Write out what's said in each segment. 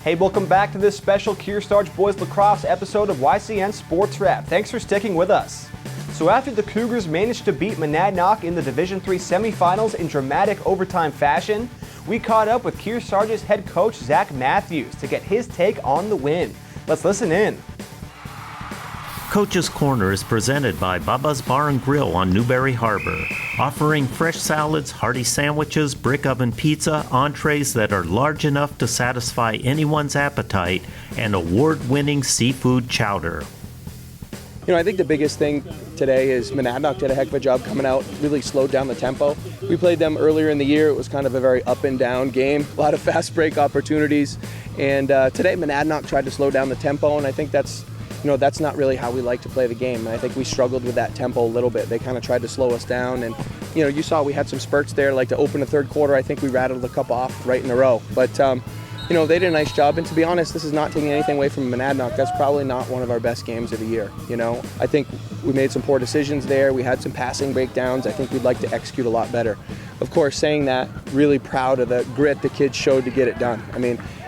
Hey, welcome back to this special Kearsarge Boys Lacrosse episode of YCN Sports Wrap. Thanks for sticking with us. So after the Cougars managed to beat Monadnock in the Division III semifinals in dramatic overtime fashion, we caught up with Kearsarge's head coach Zach Matthews to get his take on the win. Let's listen in. Coach's Corner is presented by Bubba's Bar and Grill on Newberry Harbor, offering fresh salads, hearty sandwiches, brick oven pizza, entrees that are large enough to satisfy anyone's appetite, and award-winning seafood chowder. I think the biggest thing today is Monadnock did a heck of a job coming out, really slowed down the tempo. We played them earlier in the year. It was kind of a very up and down game, a lot of fast break opportunities. And today Monadnock tried to slow down the tempo, and I think that's not really how we like to play the game. And I think we struggled with that tempo a little bit. They kind of tried to slow us down. And, you saw we had some spurts there, like to open the third quarter. I think we rattled a couple off right in a row. But, they did a nice job. And to be honest, this is not taking anything away from Monadnock. That's probably not one of our best games of the year. I think we made some poor decisions there. We had some passing breakdowns. I think we'd like to execute a lot better. Of course, saying that, really proud of the grit the kids showed to get it done.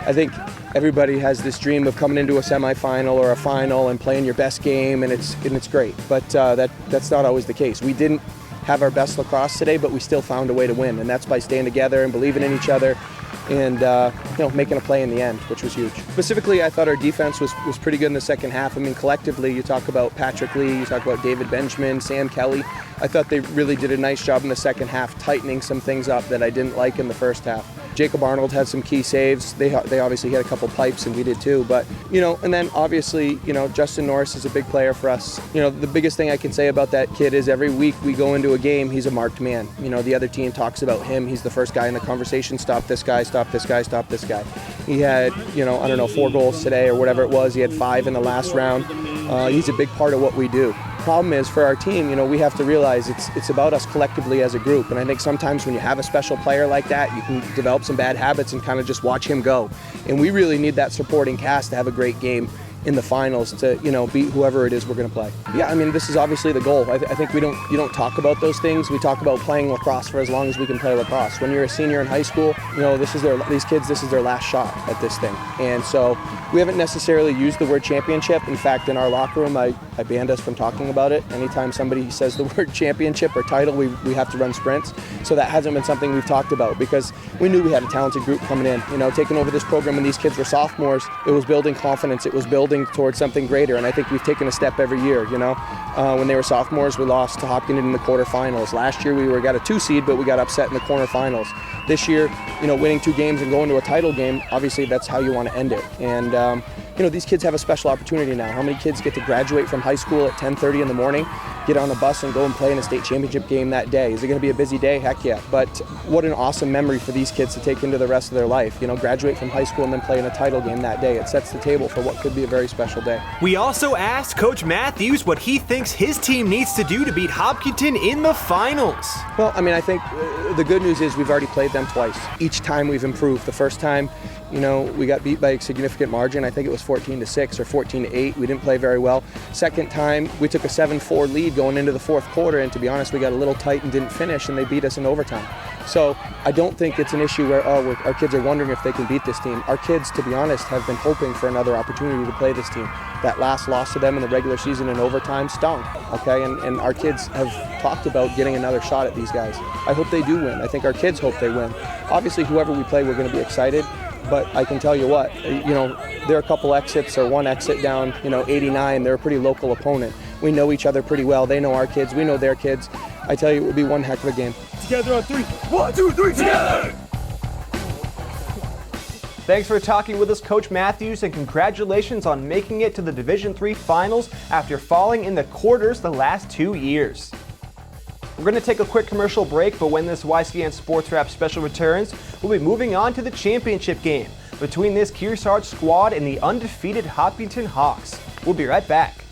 I think everybody has this dream of coming into a semifinal or a final and playing your best game, and it's great. But that's not always the case. We didn't have our best lacrosse today, but we still found a way to win, and that's by staying together and believing in each other and making a play in the end, which was huge. Specifically, I thought our defense was pretty good in the second half. Collectively, you talk about Patrick Lee, you talk about David Benjamin, Sam Kelly. I thought they really did a nice job in the second half, tightening some things up that I didn't like in the first half. Jacob Arnold had some key saves. They obviously had a couple pipes, and we did too. But, and then obviously, Justin Norris is a big player for us. The biggest thing I can say about that kid is every week we go into a game, he's a marked man. The other team talks about him. He's the first guy in the conversation. Stop this guy, stop this guy, stop this guy. He had, 4 goals today or whatever it was. He had 5 in the last round. He's a big part of what we do. Problem is, for our team, we have to realize it's about us collectively as a group. And I think sometimes when you have a special player like that, you can develop some bad habits and kind of just watch him go. And we really need that supporting cast to have a great game in the finals to beat whoever it is we're going to play. Yeah, this is obviously the goal. I think you don't talk about those things. We talk about playing lacrosse for as long as we can play lacrosse. When you're a senior in high school, this is their last shot at this thing. And so we haven't necessarily used the word championship. In fact, in our locker room, I banned us from talking about it. Anytime somebody says the word championship or title, we have to run sprints. So that hasn't been something we've talked about because we knew we had a talented group coming in. Taking over this program when these kids were sophomores, it was building confidence. It was building towards something greater, and I think we've taken a step every year. When they were sophomores, we lost to Hopkinton in the quarterfinals. Last year, we got a 2 seed, but we got upset in the quarterfinals. This year, winning 2 games and going to a title game, obviously that's how you want to end it. And these kids have a special opportunity now. How many kids get to graduate from high school at 10:30 in the morning, get on a bus and go and play in a state championship game that day? Is it going to be a busy day? Heck yeah. But what an awesome memory for these kids to take into the rest of their life. Graduate from high school and then play in a title game that day. It sets the table for what could be a very special day. We also asked Coach Matthews what he thinks his team needs to do to beat Hopkinton in the finals. Well, I think the good news is we've already played them twice. Each time we've improved. The first time, we got beat by a significant margin. I think it was 14-6 or 14-8. We didn't play very well. Second time, we took a 7-4 lead going into the fourth quarter, and to be honest, we got a little tight and didn't finish, and they beat us in overtime. So I don't think it's an issue where our kids are wondering if they can beat this team. Our kids, to be honest, have been hoping for another opportunity to play this team. That last loss to them in the regular season in overtime stung, okay? And our kids have talked about getting another shot at these guys. I hope they do win. I think our kids hope they win. Obviously, whoever we play, we're going to be excited. But I can tell you what, there are a couple exits or one exit down, 89. They're a pretty local opponent. We know each other pretty well. They know our kids. We know their kids. I tell you, it would be one heck of a game. Together on 3. 1, 2, 3, together! Thanks for talking with us, Coach Matthews, and congratulations on making it to the Division III finals after falling in the quarters the last 2 years. We're going to take a quick commercial break, but when this YCN Sports Wrap special returns, we'll be moving on to the championship game between this Kearsarge squad and the undefeated Hopkinton Hawks. We'll be right back.